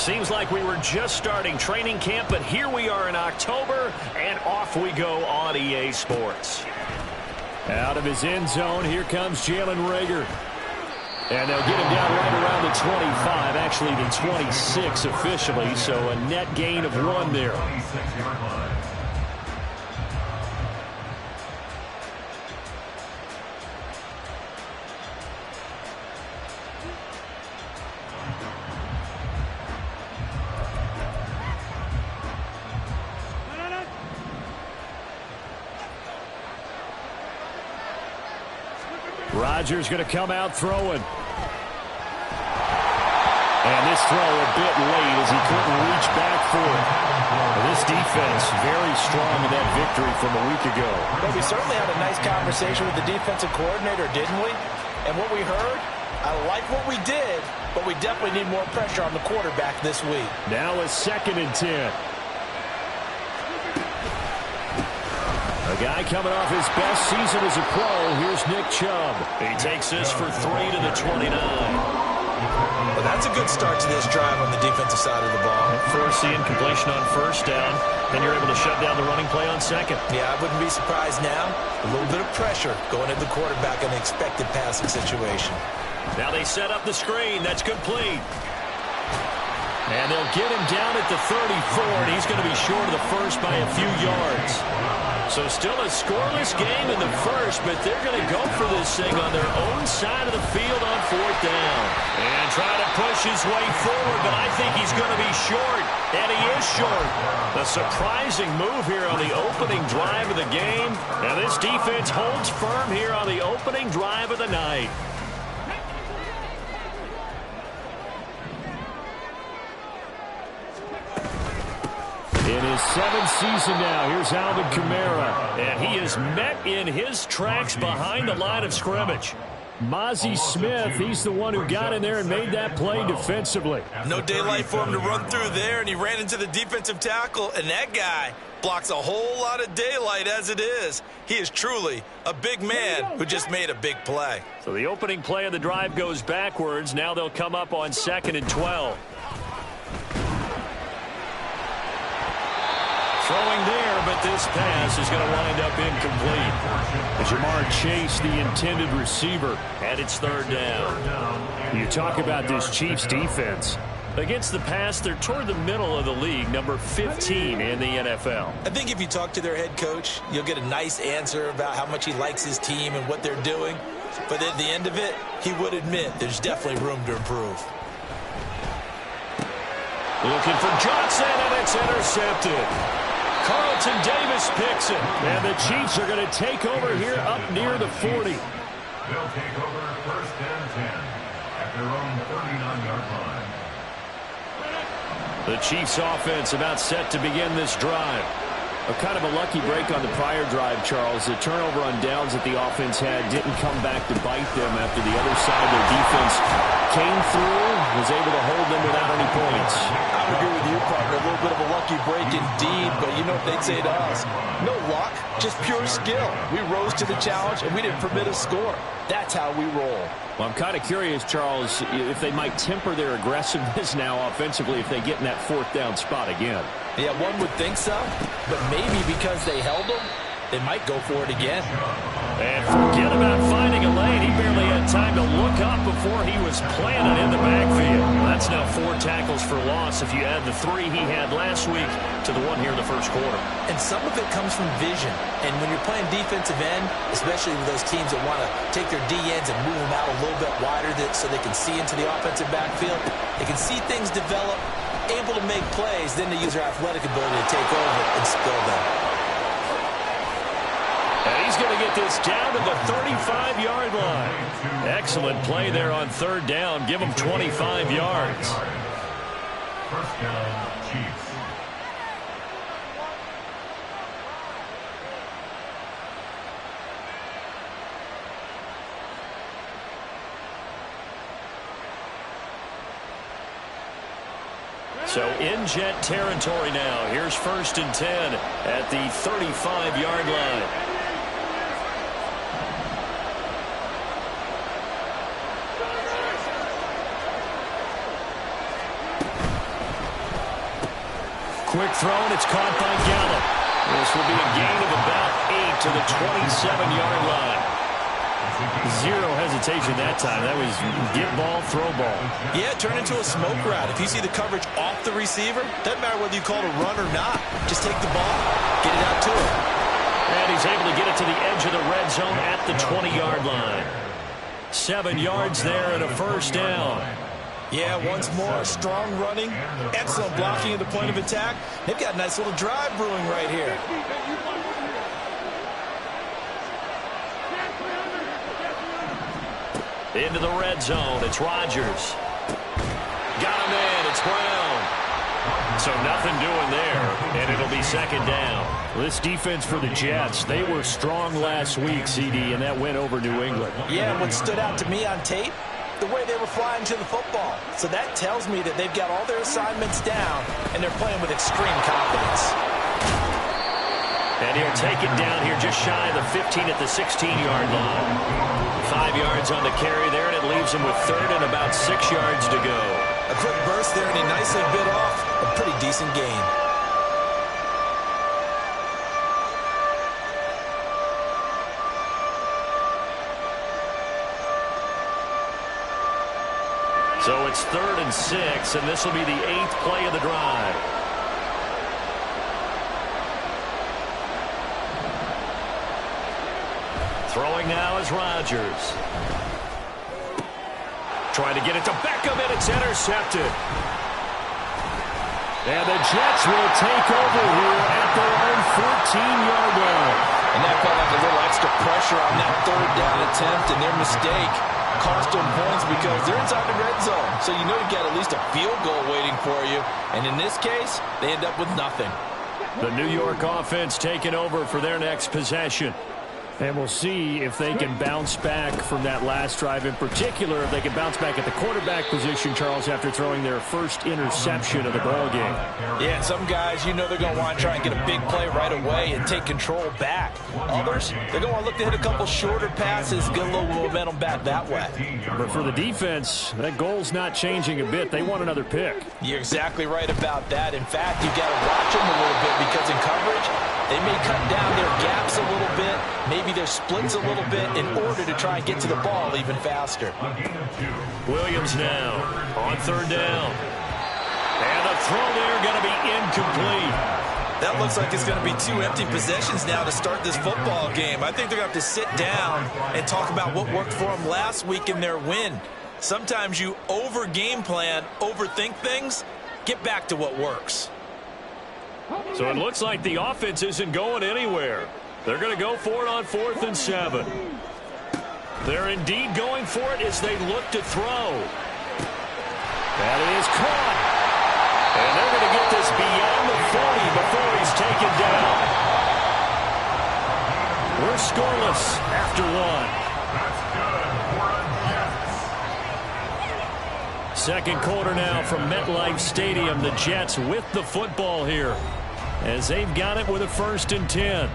Seems like we were just starting training camp, but here we are in October, and off we go on EA Sports. Out of his end zone, here comes Jalen Reagor. And they'll get him down right around the 25, actually the 26 officially, so a net gain of 1 there. Rodgers going to come out throwing. And this throw a bit late as he couldn't reach back for it. And this defense very strong in that victory from a week ago. Well, we certainly had a nice conversation with the defensive coordinator, didn't we? And what we heard, I like what we did, but we definitely need more pressure on the quarterback this week. Now a 2nd and 10. A guy coming off his best season as a pro. Here's Nick Chubb. He takes this for 3 to the 29. Well, that's a good start to this drive on the defensive side of the ball. Force the incompletion on 1st down. Then you're able to shut down the running play on 2nd. Yeah, I wouldn't be surprised now. A little bit of pressure going at the quarterback in an expected passing situation. Now they set up the screen. That's complete. And they'll get him down at the 34, and he's going to be short of the first by a few yards. So still a scoreless game in the first, but they're going to go for this thing on their own side of the field on 4th down. And try to push his way forward, but I think he's going to be short. And he is short. A surprising move here on the opening drive of the game. And this defense holds firm here on the opening drive of the night. In his 7th season now, here's Alvin Kamara. And he is met in his tracks behind the line of scrimmage. Mozzie Smith, he's the one who got in there and made that play defensively. No daylight for him to run through there, and he ran into the defensive tackle, and that guy blocks a whole lot of daylight as it is. He is truly a big man who just made a big play. So the opening play of the drive goes backwards. Now they'll come up on 2nd and 12. Throwing there, but this pass is going to wind up incomplete. Jamar Chase, the intended receiver, and it's 3rd down. You talk about this Chiefs defense. Against the pass, they're toward the middle of the league, number 15 in the NFL. I think if you talk to their head coach, you'll get a nice answer about how much he likes his team and what they're doing. But at the end of it, he would admit there's definitely room to improve. Looking for Johnson, and it's intercepted. Carlton Davis picks it, and the Chiefs are going to take over here up near the 40. They'll take over 1st and 10 at their own 39-yard line. The Chiefs offense about set to begin this drive. A kind of a lucky break on the prior drive, Charles. The turnover on downs that the offense had didn't come back to bite them after the other side of their defense came through, was able to hold them without any points. I would agree with you, partner. A little bit of a lucky break indeed, but you know what they'd say to us? No luck, just pure skill. We rose to the challenge, and we didn't permit a score. That's how we roll. Well, I'm kind of curious, Charles, if they might temper their aggressiveness now offensively if they get in that 4th down spot again. Yeah, one would think so, but maybe because they held them, they might go for it again. And forget about finding a lane. He barely had time to look up before he was planted in the backfield. That's now 4 tackles for loss if you add the 3 he had last week to the 1 here in the first quarter. And some of it comes from vision. And when you're playing defensive end, especially with those teams that want to take their D-ends and move them out a little bit wider so they can see into the offensive backfield, they can see things develop, able to make plays, then they use their athletic ability to take over and spill them. And he's going to get this down to the 35-yard line. Excellent play there on 3rd down. Give him 25 yards. 1st down, Chiefs. So in jet territory now. Here's 1st and 10 at the 35-yard line. Quick throw, and it's caught by Gallup. This will be a gain of about 8 to the 27-yard line. Zero hesitation that time. That was get ball, throw ball. Yeah, turn into a smoke route. If you see the coverage off the receiver, doesn't matter whether you call it a run or not. Just take the ball, get it out to him. And he's able to get it to the edge of the red zone at the 20-yard line. 7 yards there and a first down. Yeah, once more, strong running, excellent blocking at the point of attack. They've got a nice little drive brewing right here. Into the red zone, it's Rodgers. Got him in, it's Brown. So nothing doing there, and it'll be second down. This defense for the Jets, they were strong last week, CD, and that went over New England. Yeah, what stood out to me on tape, the way they were flying to the football. So that tells me that they've got all their assignments down, and they're playing with extreme confidence. And he'll take it down here just shy of the 15 at the 16-yard line. 5 yards on the carry there, and it leaves him with third and about 6 yards to go. A quick burst there, and he nicely bit off a pretty decent gain. So it's 3rd and 6, and this will be the 8th play of the drive. Throwing now is Rodgers. Trying to get it to Beckham, and it's intercepted. And the Jets will take over here at their own 14-yard line. And that felt like a little extra pressure on that 3rd down attempt, and their mistake cost them points because they're inside the red zone. So you know you've got at least a field goal waiting for you. And in this case, they end up with nothing. The New York offense taking over for their next possession. And we'll see if they can bounce back from that last drive. In particular, if they can bounce back at the quarterback position, Charles, after throwing their first interception of the ballgame. Yeah, and some guys, you know they're going to want to try and get a big play right away and take control back. Others, they're going to want to look to hit a couple shorter passes, get a little momentum back that way. But for the defense, that goal's not changing a bit. They want another pick. You're exactly right about that. In fact, you've got to watch them a little bit because in coverage, they may cut down their gaps a little bit, maybe their splits a little bit in order to try and get to the ball even faster. Williams now on 3rd down. And the throw there going to be incomplete. That looks like it's going to be 2 empty possessions now to start this football game. I think they're going to have to sit down and talk about what worked for them last week in their win. Sometimes you over-game plan, overthink things, get back to what works. So it looks like the offense isn't going anywhere. They're going to go for it on 4th and 7. They're indeed going for it as they look to throw. That is caught. And they're going to get this beyond the 40 before he's taken down. We're scoreless after 1. Second quarter now from MetLife Stadium. The Jets with the football here as they've got it with a 1st and 10.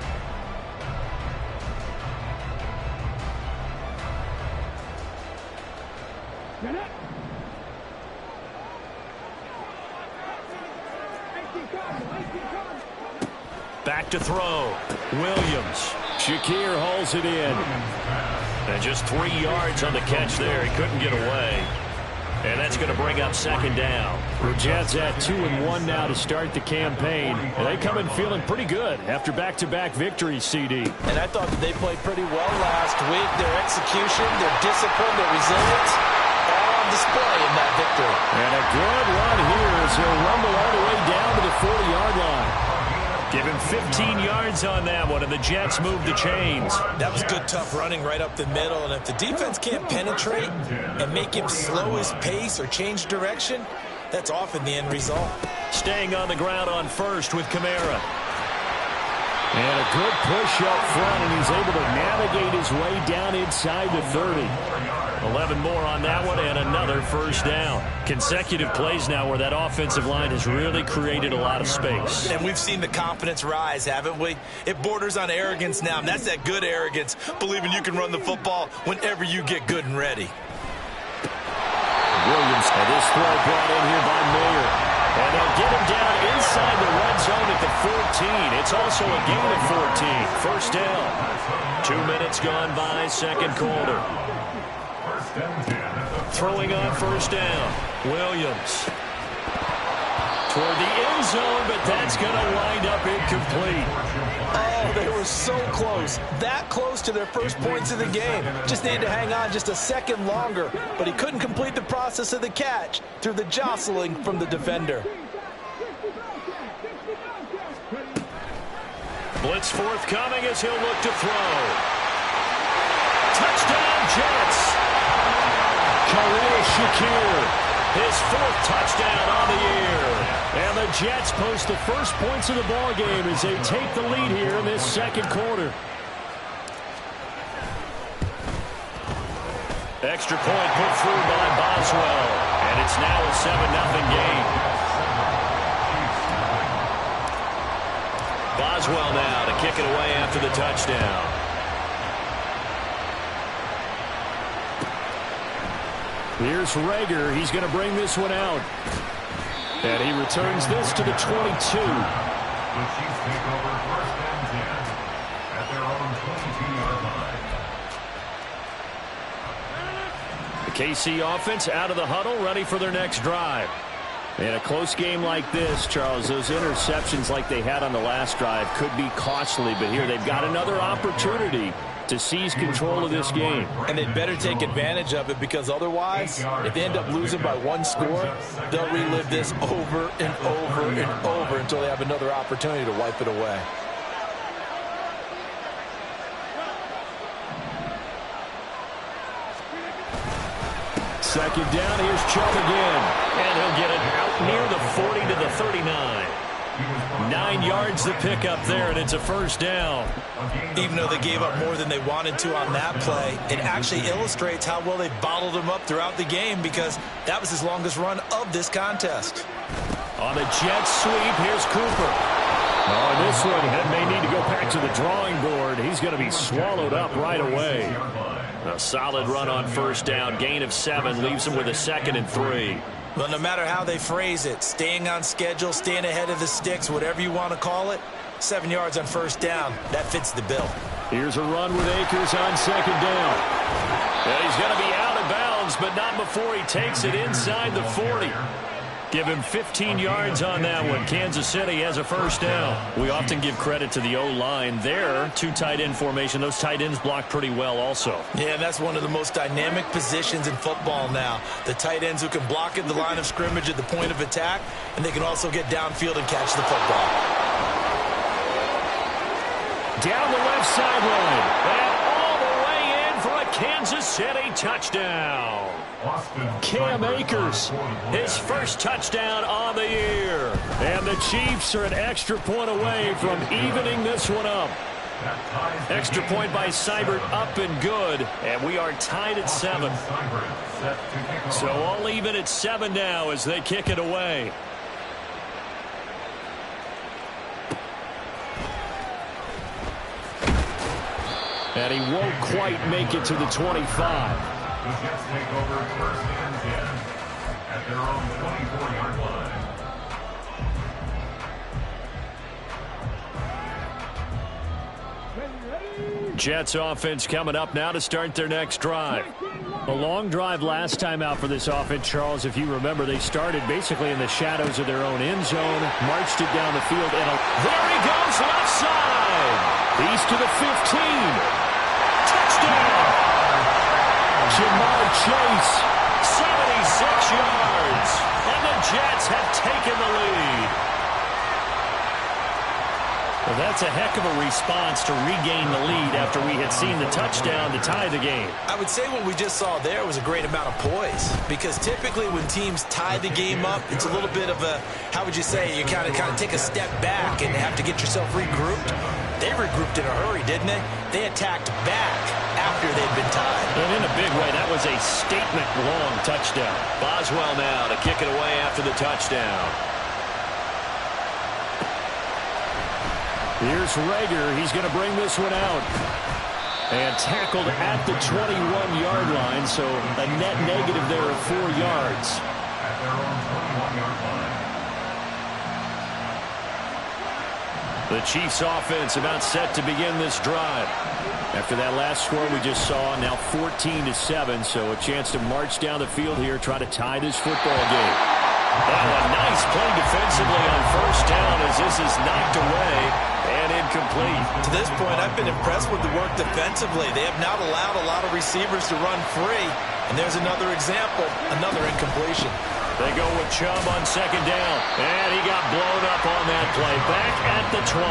Back to throw. Williams. Shakir hauls it in. And just 3 yards on the catch there. He couldn't get away. And that's going to bring up 2nd down. The Jets at 2-1 now to start the campaign. And they come in feeling pretty good after back-to-back victories, CD. And I thought that they played pretty well last week. Their execution, their discipline, their resilience, all on display in that victory. And a good run here as he'll rumble all the way down to the 40-yard line. Give him 15 yards on that one, and the Jets move the chains. That was good, tough running right up the middle. And if the defense can't penetrate and make him slow his pace or change direction, that's often the end result. Staying on the ground on 1st with Kamara. And a good push up front, and he's able to navigate his way down inside the 30. 11 more on that one, and another 1st down. Consecutive plays now where that offensive line has really created a lot of space. And we've seen the confidence rise, haven't we? It borders on arrogance now, and that's that good arrogance, believing you can run the football whenever you get good and ready. Williams, and this throw brought in here by Mayer. And they'll get him down inside the red zone at the 14. It's also a gain of 14. First down. 2 minutes gone by, second quarter. Throwing on first down. Williams. Toward the end zone, but that's going to wind up incomplete. Oh, they were so close. That close to their first points of the game. Just needed to hang on just a second longer, but he couldn't complete the process of the catch through the jostling from the defender. Blitz forthcoming as he'll look to throw. Touchdown, Jets. Khalil Shakir. His fourth touchdown on the year. And the Jets post the first points of the ball game as they take the lead here in this second quarter. Extra point put through by Boswell. And it's now a 7-0 game. Boswell now to kick it away after the touchdown. Here's Rager. He's going to bring this one out. And he returns this to the 22. The Chiefs take over first and 10 at their own 22-yard line. The KC offense out of the huddle, ready for their next drive. In a close game like this, Charles, those interceptions like they had on the last drive could be costly, but here they've got another opportunity to seize control of this game. And they'd better take advantage of it, because otherwise, if they end up losing by one score, they'll relive this over and over and over until they have another opportunity to wipe it away. Second down, here's Chubb again. And he'll get it out near the 40 to the 39. 9 yards to pick up there, and it's a first down. Even though they gave up more than they wanted to on that play, it actually illustrates how well they bottled him up throughout the game, because that was his longest run of this contest. On the Jets sweep, here's Cooper. Oh, this one may need to go back to the drawing board. He's going to be swallowed up right away. A solid run on first down. Gain of 7 leaves him with a 2nd and 3. Well, no matter how they phrase it, staying on schedule, staying ahead of the sticks, whatever you want to call it, 7 yards on first down, that fits the bill. Here's a run with Akers on second down. And he's going to be out of bounds, but not before he takes it inside the 40. Give him 15 yards on that one. Kansas City has a first down. We often give credit to the O-line there. 2 tight end formation. Those tight ends block pretty well also. Yeah, that's one of the most dynamic positions in football now. The tight ends who can block at the line of scrimmage at the point of attack, and they can also get downfield and catch the football. Down the left sideline. And all the way in for a Kansas City touchdown. Cam Akers, his first touchdown on the year. And the Chiefs are an extra point away from evening this one up. Extra point by Seibert up and good. And we are tied at 7. So all even at 7 now as they kick it away. And he won't quite make it to the 25. The Jets take over first and 10 at their own 24-yard line. Jets offense coming up now to start their next drive. A long drive last time out for this offense, Charles. If you remember, they started basically in the shadows of their own end zone, marched it down the field, and there he goes left side. He's to the 15. Touchdown! Jamar Chase, 76 yards, and the Jets have taken the lead. Well, that's a heck of a response to regain the lead after we had seen the touchdown to tie the game. I would say what we just saw there was a great amount of poise, because typically when teams tie the game up, it's a little bit of a, how would you say, you kind of take a step back and have to get yourself regrouped. They regrouped in a hurry, didn't they? They attacked back after they'd been tied. And in a big way, that was a statement-long touchdown. Boswell now to kick it away after the touchdown. Here's Rager. He's going to bring this one out. And tackled at the 21-yard line, so a net negative there of 4 yards. At their own 21-yard line. The Chiefs offense about set to begin this drive. After that last score we just saw, now 14-7, so a chance to march down the field here, try to tie this football game. Oh, a nice play defensively on first down as this is knocked away and incomplete. To this point, I've been impressed with the work defensively. They have not allowed a lot of receivers to run free. And there's another example, another incompletion. They go with Chubb on second down. And he got blown up on that play. Back at the 20.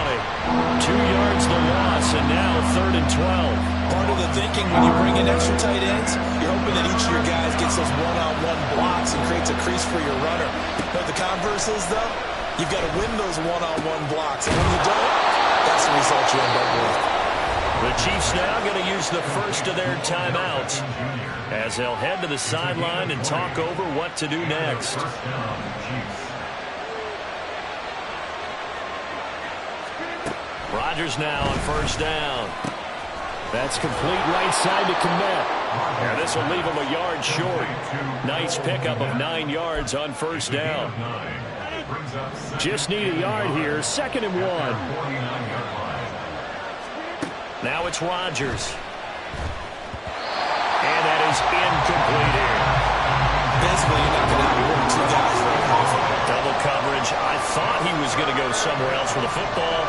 2 yards the loss, and now 3rd and 12. Part of the thinking when you bring in extra tight ends, you're hoping that each of your guys gets those one-on-one blocks and creates a crease for your runner. But the converse is, though, you've got to win those one-on-one blocks. And when you don't, that's the result you end up with. The Chiefs now going to use the first of their timeouts as they'll head to the sideline and talk over what to do next. Rodgers now on first down. That's complete right side to Kmet. And this will leave him a yard short. Nice pickup of 9 yards on first down. Just need a yard here. 2nd and 1. Now it's Rodgers. And that is incomplete here. Basically, you're not going to have 2 guys very often. Double coverage. I thought he was going to go somewhere else for the football.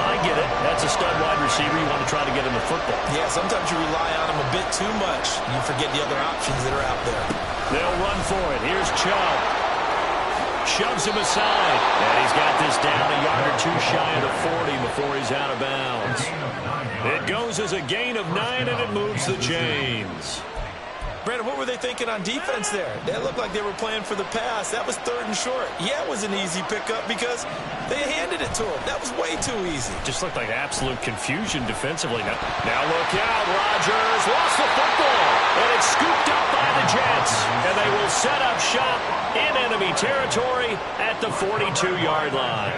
I get it. That's a stud wide receiver. You want to try to get him the football. Yeah, sometimes you rely on him a bit too much. You forget the other options that are out there. They'll run for it. Here's Chubb. Shoves him aside. And he's got this down a yard or 2 shy of the 40 before he's out of bounds. It goes as a gain of 9, and it moves the chains. Brandon, what were they thinking on defense there? They looked like they were playing for the pass. That was 3rd and short. Yeah, it was an easy pickup because they handed it to him. That was way too easy. Just looked like absolute confusion defensively. Now look out. Rodgers lost the football. And it's scooped up by the Jets. And they will set up shop in enemy territory at the 42-yard line.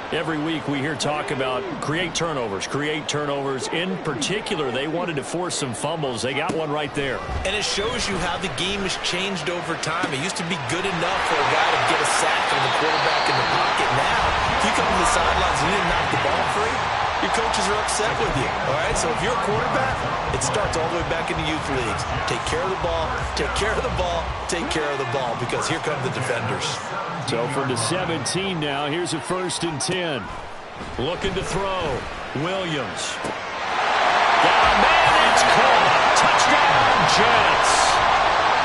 Every week we hear talk about create turnovers. In particular, they wanted to force some fumbles. They got one right there. And it shows you how the game has changed over time. It used to be good enough for a guy to get a sack and the quarterback in the pocket. Now, if you come to the sidelines and you didn't knock the ball free, your coaches are upset with you. All right, so if you're a quarterback, it starts all the way back in the youth leagues. Take care of the ball, take care of the ball, take care of the ball, because here come the defenders. So from the 17 now, here's a 1st and 10. Looking to throw. Williams. Got a man, it's caught. Touchdown, Jets.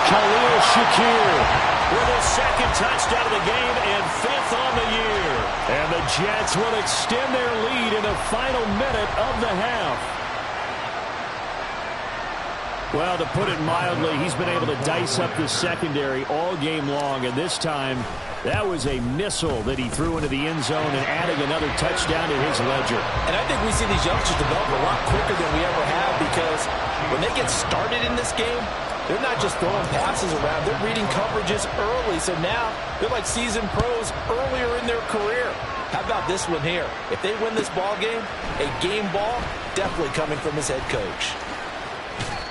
Khalil Shakir with a 2nd touchdown of the game and 5th on the year. And the Jets will extend their lead in the final minute of the half. Well, to put it mildly, he's been able to dice up the secondary all game long, and this time that was a missile that he threw into the end zone and adding another touchdown to his ledger. And I think we see these youngsters develop a lot quicker than we ever have, because when they get started in this game, they're not just throwing passes around. They're reading coverages early, so now they're like seasoned pros earlier in their career. How about this one here? If they win this ball game, a game ball, definitely coming from his head coach.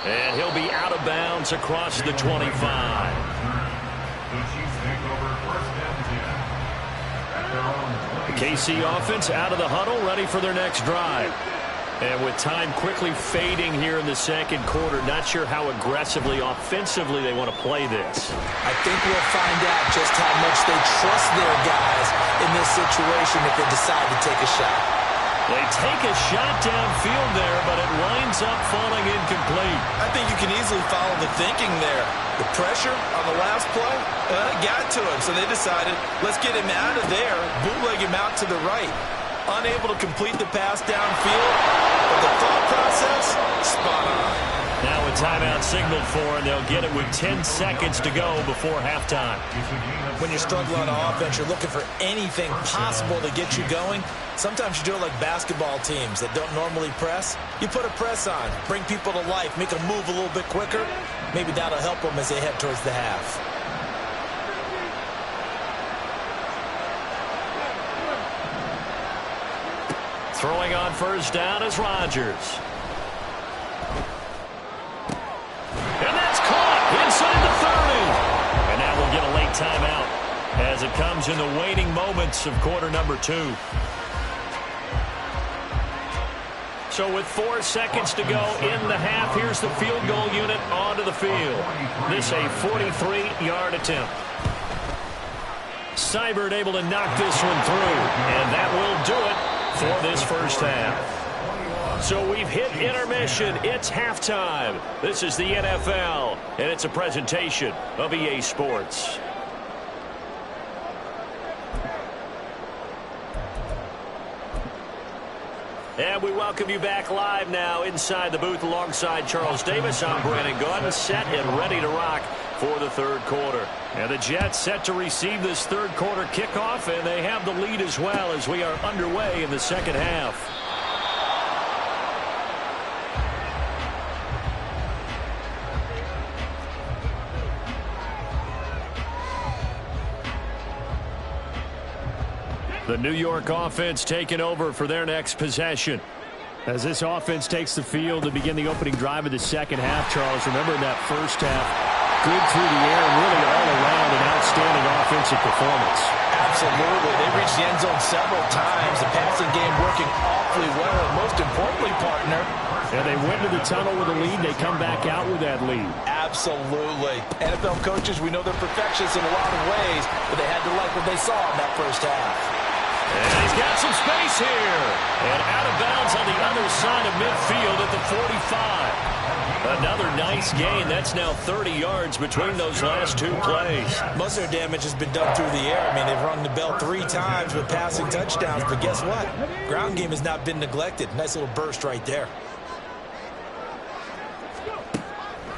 And he'll be out of bounds across the 25. The KC offense out of the huddle, ready for their next drive. And with time quickly fading here in the 2nd quarter, not sure how aggressively, offensively they want to play this. I think we'll find out just how much they trust their guys in this situation if they decide to take a shot. They take a shot downfield there, but it winds up falling incomplete. I think you can easily follow the thinking there. The pressure on the last play got to him, so they decided, let's get him out of there, bootleg him out to the right. Unable to complete the pass downfield, but the thought process, spot on. Now a timeout signaled for, and they'll get it with 10 seconds to go before halftime. When you struggle on offense, you're looking for anything possible to get you going. Sometimes you do it like basketball teams that don't normally press. You put a press on, bring people to life, make them move a little bit quicker. Maybe that'll help them as they head towards the half. Throwing on first down is Rodgers. And that's caught inside the 30. And now we'll get a late timeout as it comes in the waning moments of quarter number 2. So with 4 seconds to go in the half, here's the field goal unit onto the field. This a 43-yard attempt. Seibert able to knock this one through, and that will do it for this first half. So we've hit intermission. It's halftime. This is the NFL, and it's a presentation of EA Sports. And we welcome you back live now inside the booth alongside Charles Davis. I'm Brandon Gaudin, set and ready to rock for the third quarter. And the Jets set to receive this third quarter kickoff, and they have the lead as well as we are underway in the second half. The New York offense taking over for their next possession. As this offense takes the field to begin the opening drive of the second half, Charles, remember in that first half, good through the air and really all around an outstanding offensive performance. Absolutely. They reached the end zone several times. The passing game working awfully well. And most importantly, partner. And they went to the tunnel with a lead. They come back out with that lead. Absolutely. NFL coaches, we know they're perfectionists in a lot of ways, but they had to like what they saw in that first half. And he's got some space here. And out of bounds on the other side of midfield at the 45. Another nice gain. That's now 30 yards between those last two plays. Most of their damage has been done through the air. I mean, they've rung the bell 3 times with passing touchdowns. But guess what? Ground game has not been neglected. Nice little burst right there.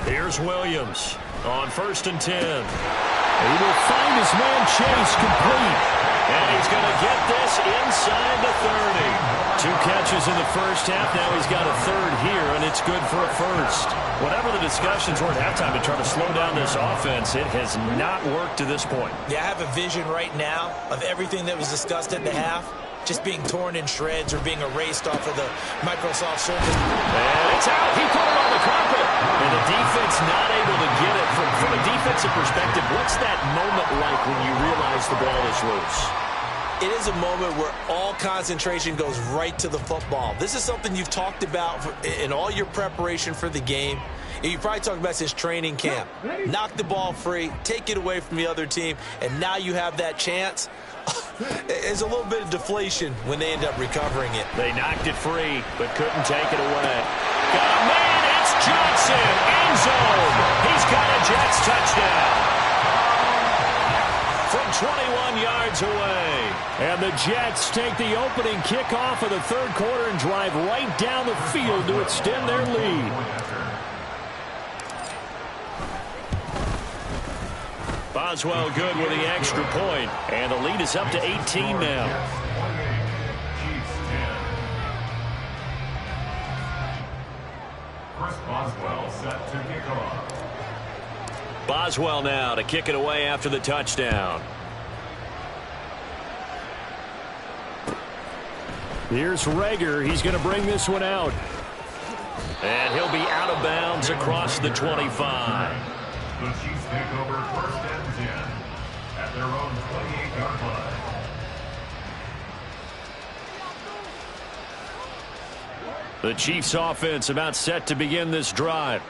Here's Williams on 1st and 10. He will find his man Chase complete. And he's going to get this inside the 30. 2 catches in the first half. Now he's got a third here, and it's good for a first. Whatever the discussions were at halftime to try to slow down this offense, it has not worked to this point. Yeah, I have a vision right now of everything that was discussed at the half just being torn in shreds or being erased off of the Microsoft Surface. And it's out. He put it on the carpet. And the defense not able to get it. From a defensive perspective, what's that moment like when you realize the ball is loose? It is a moment where all concentration goes right to the football. This is something you've talked about in all your preparation for the game. And you probably talked about since training camp. Knock the ball free, take it away from the other team, and now you have that chance. It's a little bit of deflation when they end up recovering it. They knocked it free, but couldn't take it away. Got a man, it's Johnson, end zone. He's got a Jets touchdown. From 21 yards away. And the Jets take the opening kickoff of the third quarter and drive right down the field to extend their lead. Boswell good with the extra point, and the lead is up to 18 now. Boswell set to kick off. Boswell now to kick it away after the touchdown. Here's Rager. He's going to bring this one out. And he'll be out of bounds across the 25. The Chiefs take over 1st and 10 at their own 28-yard line. The Chiefs offense about set to begin this drive.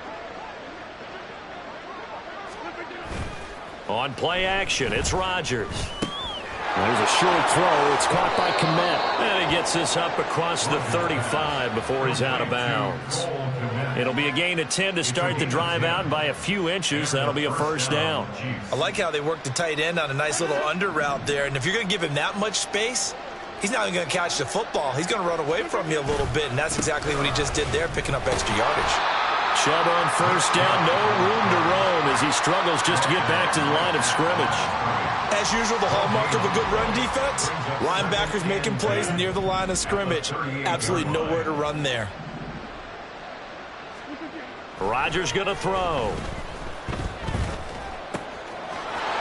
On play action, it's Rodgers. There's a short throw. It's caught by Kmet. And he gets this up across the 35 before he's out of bounds. It'll be a gain of 10 to start the drive out, and by a few inches, that'll be a first down. I like how they worked the tight end on a nice little under route there. And if you're going to give him that much space, he's not even going to catch the football. He's going to run away from you a little bit, and that's exactly what he just did there, picking up extra yardage. Chubb on first down, no room to roam as he struggles just to get back to the line of scrimmage. As usual, the hallmark of a good run defense, linebackers making plays near the line of scrimmage. Absolutely nowhere to run there. Rodgers going to throw.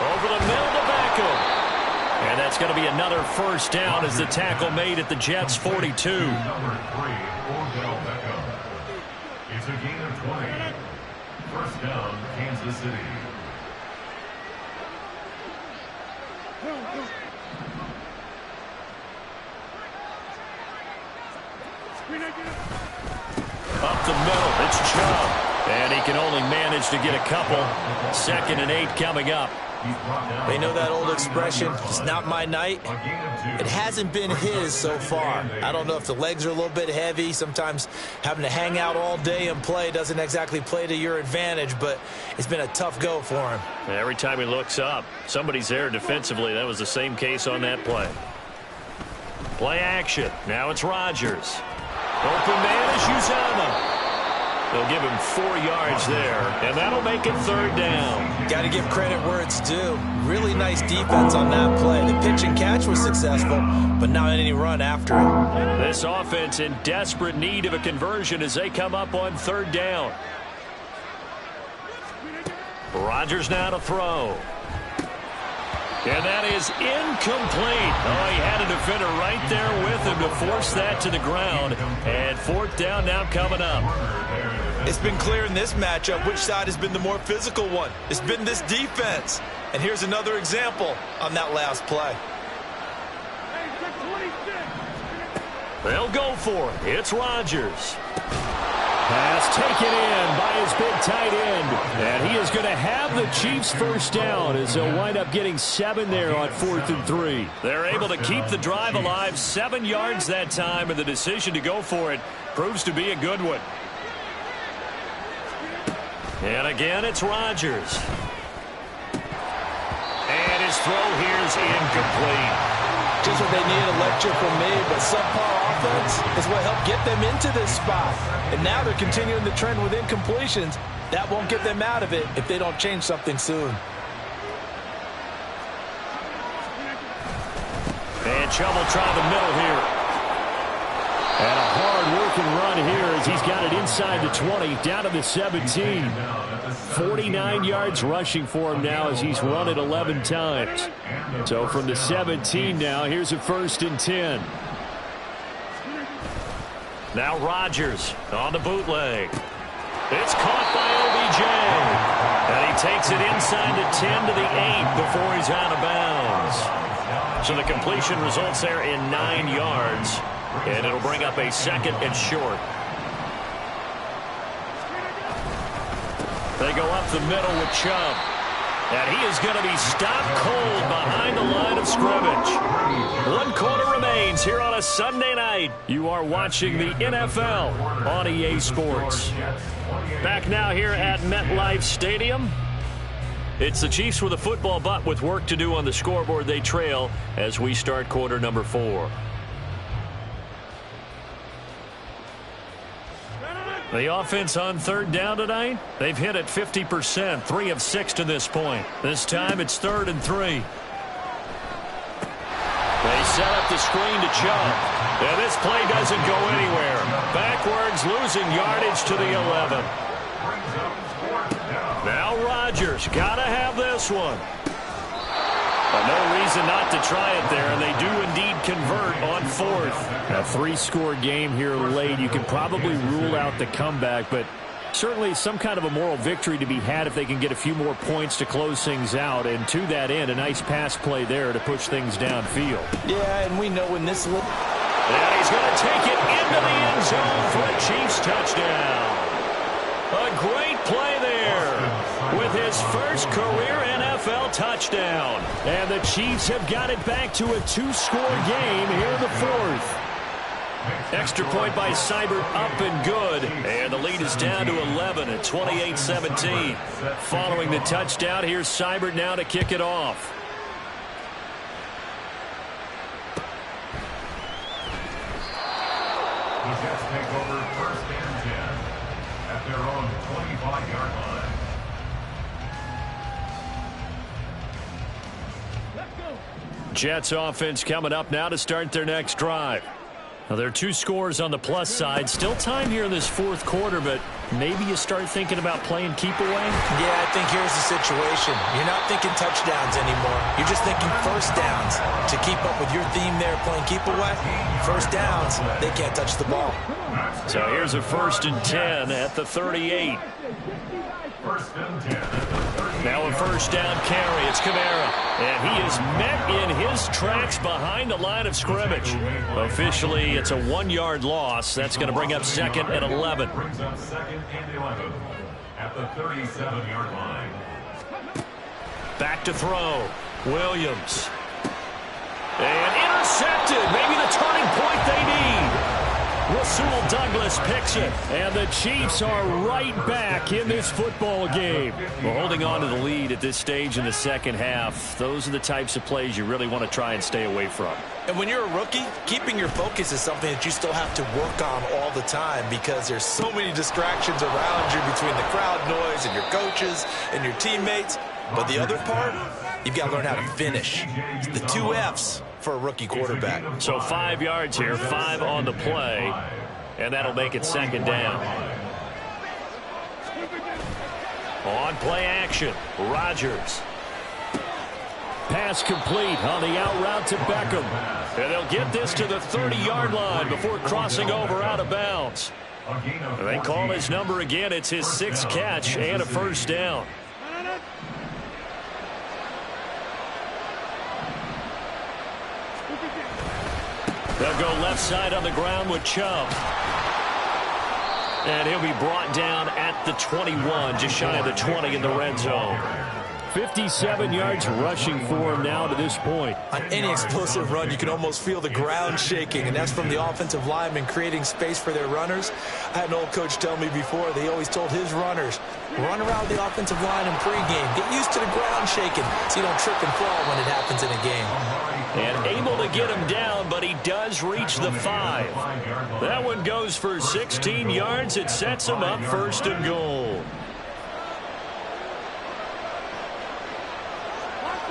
Over the middle to Beckham. And that's going to be another first down as the tackle made at the Jets' 42. Number 3, Odell Beckham. It's a gain of 20. First down, Kansas City. It's Chubb. And he can only manage to get a couple. 2nd and 8 coming up. They know that old expression, it's not my night. It hasn't been his so far. I don't know if the legs are a little bit heavy. Sometimes having to hang out all day and play doesn't exactly play to your advantage, but it's been a tough go for him. Every time he looks up, somebody's there defensively. That was the same case on that play. Play action. Now it's Rodgers. Open man is Uzama. They'll give him 4 yards there, and that'll make it 3rd down. Got to give credit where it's due. Really nice defense on that play. The pitch and catch was successful, but not any run after it. This offense in desperate need of a conversion as they come up on 3rd down. Rodgers now to throw. And that is incomplete. Oh, he had a defender right there with him to force that to the ground. And 4th down now coming up. It's been clear in this matchup which side has been the more physical one. It's been this defense. And here's another example on that last play. They'll go for it. It's Rodgers. Pass taken in by his big tight end. And he is going to have the Chiefs 1st down as they'll wind up getting 7 there on 4th and 3. They're able to keep the drive alive. 7 yards that time, and the decision to go for it proves to be a good one. And again, it's Rodgers. And his throw here is incomplete. Just what they needed, a lecture from me, but subpar offense is what helped get them into this spot. And now they're continuing the trend with incompletions. That won't get them out of it if they don't change something soon. And Chubb will try the middle here. And a hard-working run here as he's got it inside the 20, down to the 17. 49 yards rushing for him now as he's run it 11 times. So from the 17 now, here's a 1st and 10. Now Rodgers on the bootleg. It's caught by OBJ. And he takes it inside the 10 to the 8 before he's out of bounds. So the completion results there in 9 yards. And it'll bring up a 2nd and short. They go up the middle with Chubb. And he is going to be stopped cold behind the line of scrimmage. 1 quarter remains here on a Sunday night. You are watching the NFL on EA Sports. Back now here at MetLife Stadium. It's the Chiefs with a football, but with work to do on the scoreboard, they trail as we start quarter number 4. The offense on 3rd down tonight, they've hit it 50%, 3 of 6 to this point. This time it's 3rd and 3. They set up the screen to Chubb. And this play doesn't go anywhere. Backwards, losing yardage to the 11. Now Rodgers, got to have this one. But no reason not to try it there, and they do indeed convert on 4th. A 3-score game here late. You can probably rule out the comeback, but certainly some kind of a moral victory to be had if they can get a few more points to close things out. And to that end, a nice pass play there to push things downfield. Yeah, and we know when this... And he's going to take it into the end zone for a Chiefs touchdown. A great play there with his first career NFL touchdown. And the Chiefs have got it back to a 2-score game here in the 4th. Extra point by Seibert up and good. And the lead is down to 11 at 28-17. Following the touchdown, here's Seibert now to kick it off. The Jets take over 1st and 10 at their own 25-yard line. Jets offense coming up now to start their next drive. Now, there are 2 scores on the plus side. Still time here in this 4th quarter, but maybe you start thinking about playing keep away? Yeah, I think here's the situation. You're not thinking touchdowns anymore. You're just thinking 1st downs. To keep up with your theme there, playing keep away, 1st downs, they can't touch the ball. So here's a 1st and 10 at the 38. 1st and 10 at the 38. Now a first down carry. It's Kamara. And he is met in his tracks behind the line of scrimmage. Officially, it's a 1-yard loss. That's going to bring up 2nd and 11. Brings up 2nd and 11 at the 37-yard line. Back to throw. Williams. And intercepted. Maybe the turning point they need. Rasul Douglas picks it. And the Chiefs are right back in this football game. We're holding on to the lead at this stage in the second half. Those are the types of plays you really want to try and stay away from. And when you're a rookie, keeping your focus is something that you still have to work on all the time because there's so many distractions around you between the crowd noise and your coaches and your teammates. But the other part, you've got to learn how to finish. It's the 2 F's for a rookie quarterback. So 5 yards here, 5 on the play, and that'll make it 2nd down. On play action, Rodgers. Pass complete on the out route to Beckham. And they'll get this to the 30-yard line before crossing over out of bounds. They call his number again. It's his 6th catch and a first down. They'll go left side on the ground with Chubb. And he'll be brought down at the 21, just shy of the 20 in the red zone. 57 yards rushing for him now to this point. On any explosive run, you can almost feel the ground shaking, and that's from the offensive linemen creating space for their runners. I had an old coach tell me before, they always told his runners, run around the offensive line in pregame. Get used to the ground shaking so you don't trip and fall when it happens in a game. And able to get him down, but he does reach the 5. That one goes for 16 yards. It sets him up 1st and goal.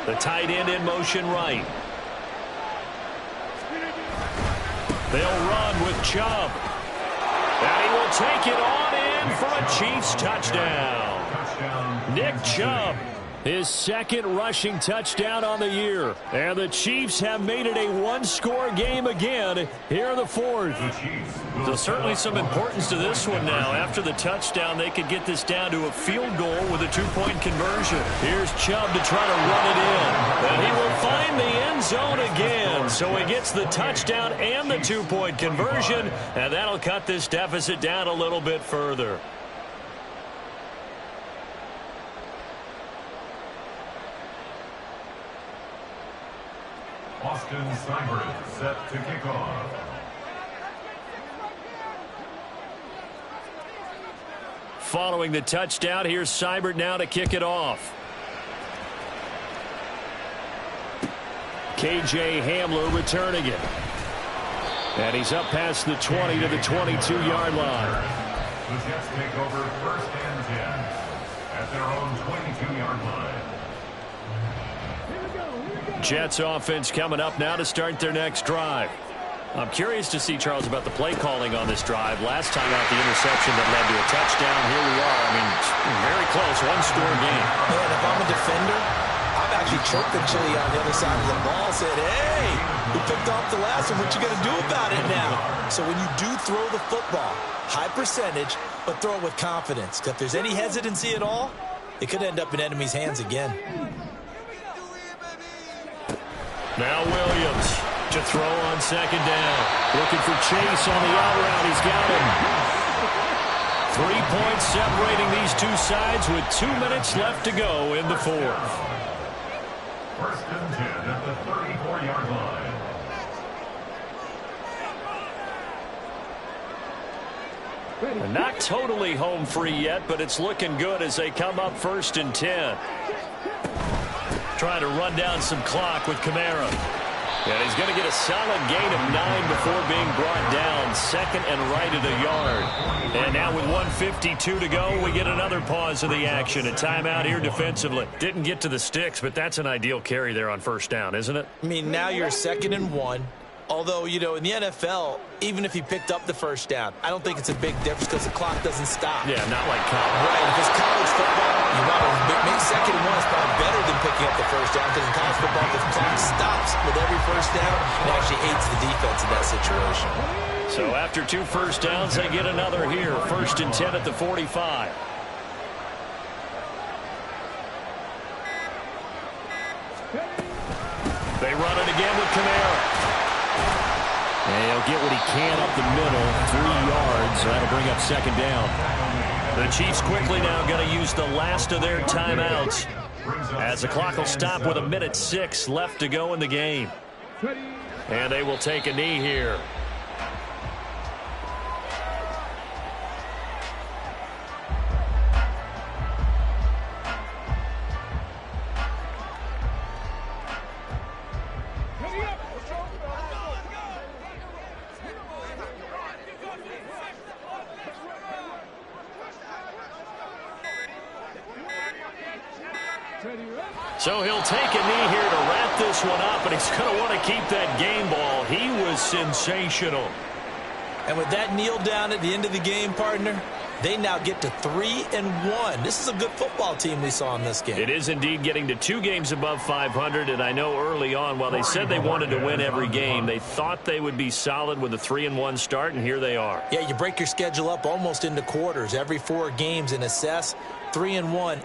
The tight end in motion right. They'll run with Chubb. And he will take it on in for a Chiefs touchdown. Nick Chubb, his 2nd rushing touchdown on the year. And the Chiefs have made it a 1-score game again here in the 4th. So certainly some importance to this one now. After the touchdown, they could get this down to a field goal with a 2-point conversion. Here's Chubb to try to run it in. And he will find the end zone again. So he gets the touchdown and the 2-point conversion. And that'll cut this deficit down a little bit further. Austin Seibert set to kick off. Following the touchdown, here's Seibert now to kick it off. KJ Hamler returning it. And he's up past the 20 to the 22-yard line. The Jets take over 1st and 10 at their own 22-yard line. Jets offense coming up now to start their next drive. I'm curious to see, Charles, about the play calling on this drive. Last time out, the interception that led to a touchdown. Here we are. I mean, very close, 1-score game. Man, if I'm a defender, I'm actually chirping Chili on the other side of the ball, said, hey, we picked off the last one. What you going to do about it now? So when you do throw the football, high percentage, but throw it with confidence. If there's any hesitancy at all, it could end up in enemy's hands again. Now Williams to throw on 2nd down. Looking for Chase on the out route. He's got him. 3 points separating these two sides with 2 minutes left to go in the 4th. 1st and 10 at the 34-yard line. And not totally home free yet, but it's looking good as they come up 1st and 10. Trying to run down some clock with Kamara. And he's going to get a solid gain of 9 before being brought down. 2nd and right at a yard. And now with 1:52 to go, we get another pause of the action. A timeout here defensively. Didn't get to the sticks, but that's an ideal carry there on 1st down, isn't it? I mean, now you're 2nd and 1. Although, you know, in the NFL, even if he picked up the 1st down, I don't think it's a big difference because the clock doesn't stop. Yeah, not like college. Right. If it's college football, you want to make 2nd and 1 is probably better than picking up the 1st down because in college football, the clock stops with every 1st down. It actually aids the defense in that situation. So after 2 first downs, they get another here. 1st and 10 at the 45. They run it again with Kamara. And he'll get what he can up the middle, 3 yards. So that'll bring up second down. The Chiefs quickly now going to use the last of their timeouts, as the clock will stop with 1:06 left to go in the game. And they will take a knee here. So he'll take a knee here to wrap this one up, and he's going to want to keep that game ball. He was sensational. And with that kneel down at the end of the game, partner, they now get to 3-1. This is a good football team we saw in this game. It is indeed getting to 2 games above 500, and I know early on, while they said they wanted to win every game, they thought they would be solid with a 3-1 start, and here they are. Yeah, you break your schedule up almost into quarters, every 4 games, and assess 3-1.